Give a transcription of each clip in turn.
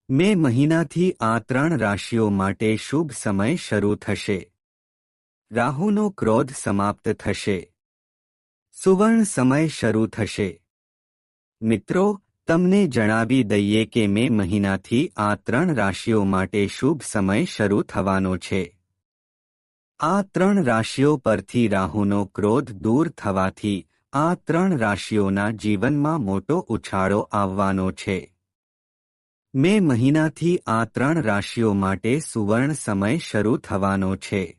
મે મહિનાથી આ 3 રાશિઓ માટે શુભ સમય શરૂ થશે. રાહુનો ક્રોધ સમાપ્ત થશે. સુવર્ણ સમય શરૂ થશે. મિત્રો, તમને જણાવી દઈએ કે મે મહિનાથી આ 3 રાશિઓ માટે શુભ સમય શરૂ થવાનો છે. આ 3 રાશિઓ પરથી રાહુનો ક્રોધ દૂર થવાથી આ 3 રાશિઓના જીવનમાં મોટો ઉછાળો આવવાનો છે. મે મહિનાથી આ 3 રાશિઓ માટે સુવર્ણ સમય શરૂ થવાનો છે.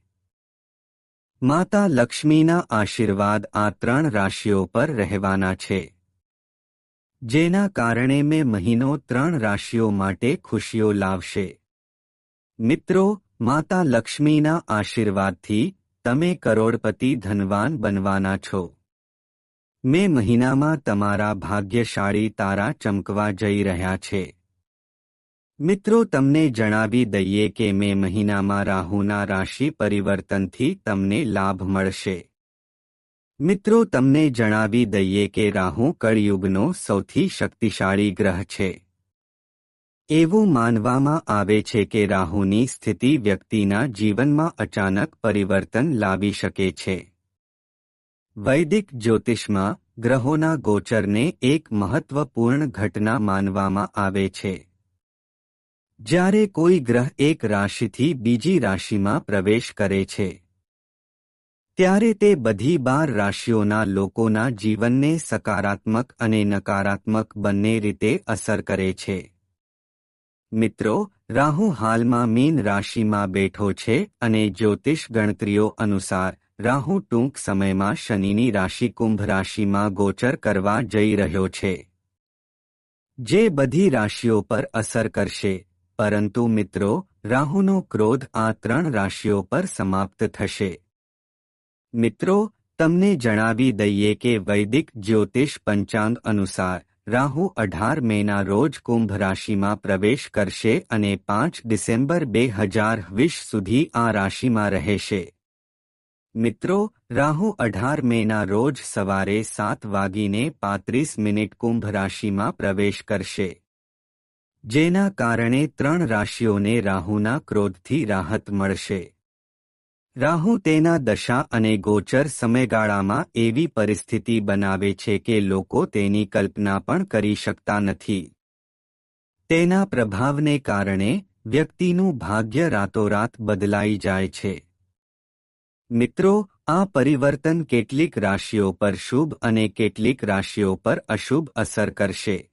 માતા લક્ષ્મીના આશીર્વાદ આ 3 રાશિઓ પર રહેવાના છે, જેના કારણે મે મહિનો 3 રાશિઓ માટે ખુશીઓ લાવશે. મિત્રો, માતા લક્ષ્મીના આશીર્વાદથી તમે કરોડપતિ ધનવાન બનવાના છો. મે મહિનામાં તમારા ભાગ્યશાળી તારા ચમકવા જઈ રહ્યા છે. મિત્રો, તમને જણાવી દઈએ કે મે મહિનામાં રાહુના રાશિ પરિવર્તનથી તમને લાભ મળશે. મિત્રો, તમને જણાવી દઈએ કે રાહુ કળિયુગનો સૌથી શક્તિશાળી ગ્રહ છે. એવું માનવામાં આવે છે કે રાહુની સ્થિતિ વ્યક્તિના જીવનમાં અચાનક પરિવર્તન લાવી શકે છે. વૈદિક જ્યોતિષમાં ગ્રહોના ગોચરને એક મહત્વપૂર્ણ ઘટના માનવામાં આવે છે. જ્યારે કોઈ ગ્રહ એક રાશિથી બીજી રાશિમાં પ્રવેશ કરે છે, ત્યારે તે બધી 12 રાશિઓના લોકોના જીવનને સકારાત્મક અને નકારાત્મક બંને રીતે અસર કરે છે. મિત્રો, રાહુ હાલમાં મીન રાશિમાં બેઠો છે અને જ્યોતિષ ગણતરીઓ અનુસાર રાહુ ટૂંક સમયમાં શનિની રાશિ કુંભ રાશિમાં ગોચર કરવા જઈ રહ્યો છે, જે બધી રાશિઓ પર અસર કરશે. પરંતુ મિત્રો, રાહુનો ક્રોધ આ 3 રાશિઓ પર સમાપ્ત થશે. મિત્રો, તમને જણાવી દઈએ કે વૈદિક જ્યોતિષ પંચાંગ અનુસાર રાહુ 18 મેના રોજ કુંભ રાશિમાં પ્રવેશ કરશે અને 5 ડિસેમ્બર 2020 સુધી આ રાશિમાં રહેશે. મિત્રો, રાહુ 18 મેના રોજ સવારે 7:35 કુંભ રાશિમાં પ્રવેશ કરશે, જેના કારણે 3 રાશિઓને રાહુના ક્રોધથી રાહત મળશે. રાહુ તેના દશા અને ગોચર સમયગાળામાં એવી પરિસ્થિતિ બનાવે છે કે લોકો તેની કલ્પના પણ કરી શકતા નથી. તેના પ્રભાવને કારણે વ્યક્તિનું ભાગ્ય રાતોરાત બદલાઈ જાય છે. મિત્રો, આ પરિવર્તન કેટલીક રાશિઓ પર શુભ અને કેટલીક રાશિઓ પર અશુભ અસર કરશે.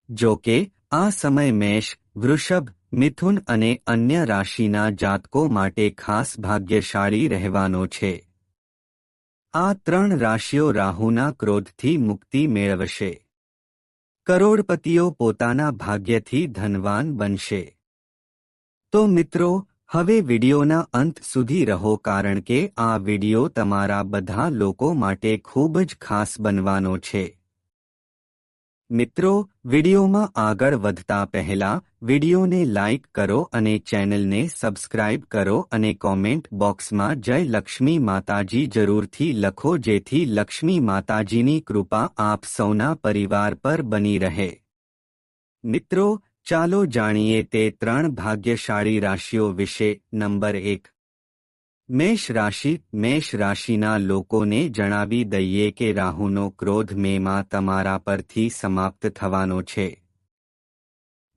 જો કે, આ સમય મેષ, વૃષભ, મિથુન અને અન્ય રાશિના જાતકો માટે ખાસ ભાગ્યશાળી રહેવાનો છે. આ 3 રાશિઓ રાહુના ક્રોધથી મુક્તિ મેળવશે. કરોડપતિઓ પોતાના ભાગ્યથી ધનવાન બનશે. તો મિત્રો, હવે વિડિયોના અંત સુધી રહો કારણ કે આ વિડિયો તમારા બધા લોકો માટે ખૂબ જ ખાસ બનવાનો છે. મિત્રો, વિડિયોમાં આગળ વધતા પહેલા વિડિયોને લાઇક કરો અને ચેનલને સબસ્ક્રાઇબ કરો અને કોમેન્ટ બોક્સમાં જય લક્ષ્મી માતાજી જરૂરથી લખો જેથી લક્ષ્મી માતાજીની કૃપા આપ સૌના પરિવાર પર બની રહે. મિત્રો, ચાલો જાણીએ તે 3 ભાગ્યશાળી રાશિઓ વિશે. નંબર 1. મેષ રાશિ. મેષ રાશિના લોકોને જણાવી દઈએ કે રાહુનો ક્રોધ મેમાં તમારા પરથી સમાપ્ત થવાનો છે.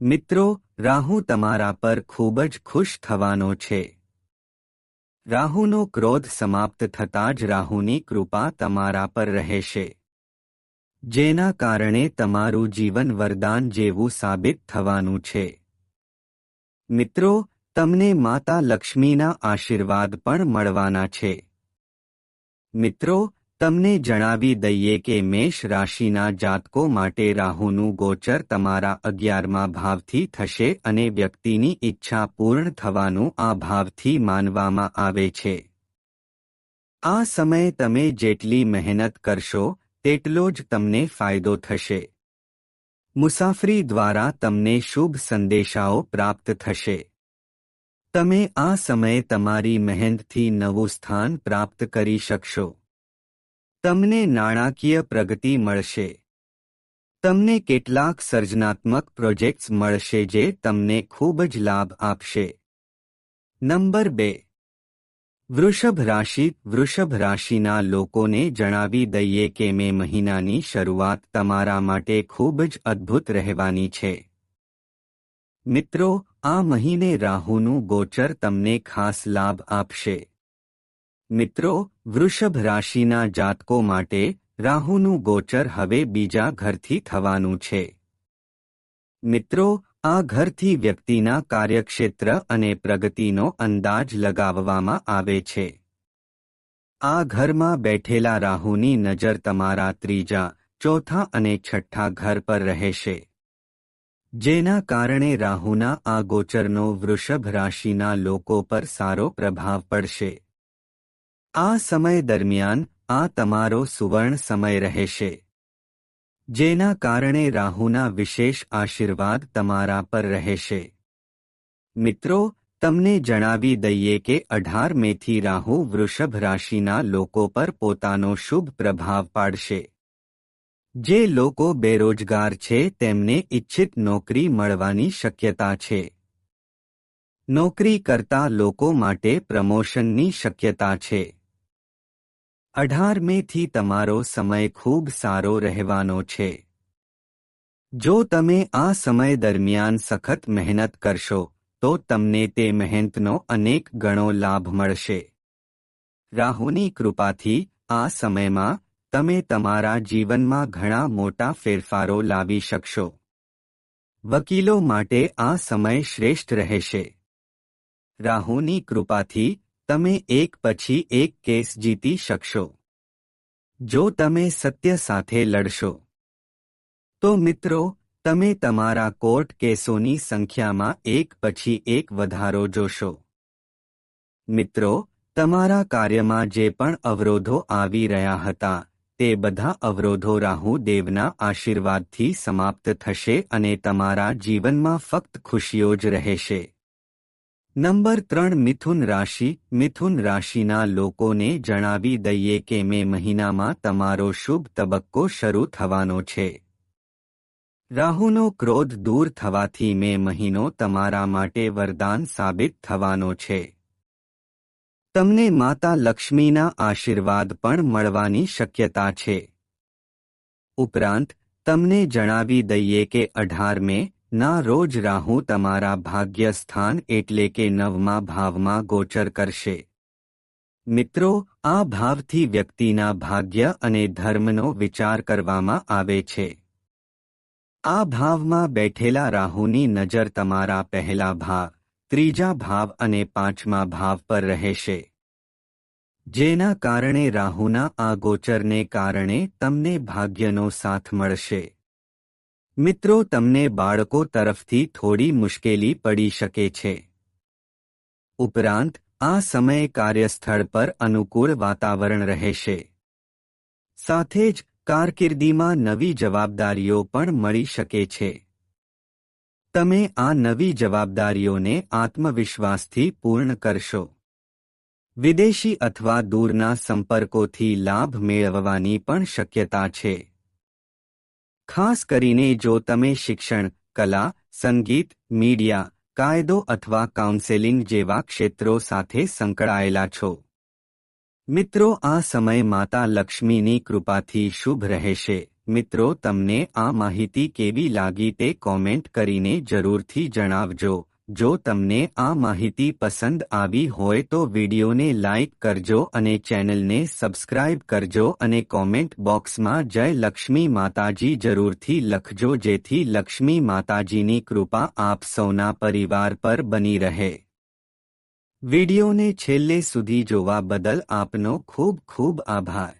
મિત્રો, રાહુ તમારા પર ખૂબ જ ખુશ થવાનો છે. રાહુનો ક્રોધ સમાપ્ત થતાં જ રાહુની કૃપા તમારા પર રહેશે, જેના કારણે તમારું જીવન વરદાન જેવું સાબિત થવાનું છે. મિત્રો, તમને માતા લક્ષ્મીના આશીર્વાદ પણ મળવાના છે. મિત્રો, તમને જણાવી દઈએ કે મેષ રાશિના જાતકો માટે રાહુનું ગોચર તમારા 11મા ભાવથી થશે અને વ્યક્તિની ઈચ્છા પૂર્ણ થવાનું આ ભાવથી માનવામાં આવે છે. આ સમયે તમે જેટલી મહેનત કરશો તેટલો જ તમને ફાયદો થશે. મુસાફરી દ્વારા તમને શુભ સંદેશાઓ પ્રાપ્ત થશે. તમે આ સમયે તમારી મહેનતથી નવું સ્થાન પ્રાપ્ત કરી શકશો. તમને નાણાકીય પ્રગતિ મળશે. તમને કેટલાક સર્જનાત્મક પ્રોજેક્ટ્સ મળશે જે તમને ખૂબ જ લાભ આપશે. નંબર 2. વૃષભ રાશિ. વૃષભ રાશિના લોકોને જણાવી દઈએ કે મે મહિનાની શરૂઆત તમારા માટે ખૂબ જ અદ્ભુત રહેવાની છે. મિત્રો, આ મહિને રાહુનું ગોચર તમને ખાસ લાભ આપશે. મિત્રો, વૃષભ રાશિના જાતકો માટે રાહુનું ગોચર હવે બીજા ઘરથી થવાનું છે. મિત્રો, આ ઘરથી વ્યક્તિના કાર્યક્ષેત્ર અને પ્રગતિનો અંદાજ લગાવવામાં આવે છે. આ ઘરમાં બેઠેલા રાહુની નજર તમારા ત્રીજા, ચોથા અને છઠ્ઠા ઘર પર રહેશે, જેના કારણે રાહુના આ ગોચરનો વૃષભ રાશિના લોકો પર સારો પ્રભાવ પડશે. આ સમય દરમિયાન આ તમારો સુવર્ણ સમય રહેશે, જેના કારણે રાહુના વિશેષ આશીર્વાદ તમારા પર રહેશે. મિત્રો, તમને જણાવી દઈએ કે 18 મેથી રાહુ વૃષભ રાશિના લોકો પર પોતાનો શુભ પ્રભાવ પાડશે. જે લોકો બેરોજગાર છે તેમને ઇચ્છિત નોકરી મળવાની શક્યતા છે. નોકરી કરતા લોકો માટે પ્રમોશનની શક્યતા છે. 18 મેથી તમારો સમય ખૂબ સારો રહેવાનો છે. જો તમે આ સમય દરમિયાન સખત મહેનત કરશો તો તમને તે મહેનતનો અનેક ગણો લાભ મળશે. રાહુની કૃપાથી આ સમયમાં તમે તમારા જીવનમાં ઘણા મોટા ફેરફારો લાવી શકશો. વકીલો માટે આ સમય શ્રેષ્ઠ રહેશે. રાહુની કૃપાથી તમે એક પછી એક કેસ જીતી શકશો. જો તમે સત્ય સાથે લડશો તો મિત્રો, તમે તમારા કોર્ટ કેસોની સંખ્યામાં એક પછી એક વધારો જોશો. મિત્રો, તમારા કાર્યમાં જે પણ અવરોધો આવી રહ્યા હતા તે બધા અવરોધો રાહુ દેવના આશીર્વાદથી સમાપ્ત થશે અને તમારા જીવનમાં ફક્ત ખુશીઓ જ રહેશે. નંબર 3. મિથુન રાશિ. મિથુન રાશિના લોકોને જણાવી દઈએ કે મે મહિનામાં તમારો શુભ તબક્કો શરૂ થવાનો છે. રાહુનો ક્રોધ દૂર થવાથી મે મહિનો તમારા માટે વરદાન સાબિત થવાનો છે. તમને માતા લક્ષ્મીના આશીર્વાદ પણ મળવાની શક્યતા છે. ઉપરાંત તમને જણાવી દઈએ કે 18 મે ના રોજ રાહુ તમારા ભાગ્ય સ્થાન એટલે કે 9મા ભાવમાં ગોચર કરશે. મિત્રો, આ ભાવથી વ્યક્તિના ભાગ્ય અને ધર્મનો વિચાર કરવામાં આવે છે. આ ભાવમાં બેઠેલા રાહુની નજર તમારા પહેલા ભાવ, ત્રીજા ભાવ અને 5મા ભાવ પર રહેશે, જેના કારણે રાહુના આ ગોચરને કારણે તમને ભાગ્યનો સાથ મળશે. મિત્રો, તમને બાળકો તરફથી થોડી મુશ્કેલી પડી શકે છે. ઉપરાંત આ સમયે કાર્યસ્થળ પર અનુકૂળ વાતાવરણ રહેશે. સાથે જ કારકિર્દીમાં નવી જવાબદારીઓ પણ મળી શકે છે. તમે આ નવી જવાબદારીઓને આત્મવિશ્વાસથી પૂર્ણ કરશો. વિદેશી અથવા દૂરના સંપર્કોથી લાભ મેળવવાની પણ શક્યતા છે. ખાસ કરીને જો તમે શિક્ષણ, કલા, સંગીત, મીડિયા, કાયદો અથવા કાઉન્સેલિંગ જેવા ક્ષેત્રો સાથે સંકળાયેલા છો. મિત્રો, આ સમય માતા લક્ષ્મીની કૃપાથી શુભ રહેશે. મિત્રો, તમને આ માહિતી કેવી લાગી તે કોમેન્ટ કરીને જરૂરથી જણાવજો. જો તમને આ માહિતી પસંદ આવી હોય તો વિડીયોને લાઇક કરજો અને ચેનલને સબસ્ક્રાઇબ કરજો અને કોમેન્ટ બોક્સમાં જય લક્ષ્મી માતાજી જરૂરથી લખજો જેથી લક્ષ્મી માતાજીની કૃપા આપ સૌના પરિવાર પર બની રહે. વિડીયોને છેલ્લે સુધી જોવા બદલ આપનો ખૂબ ખૂબ આભાર.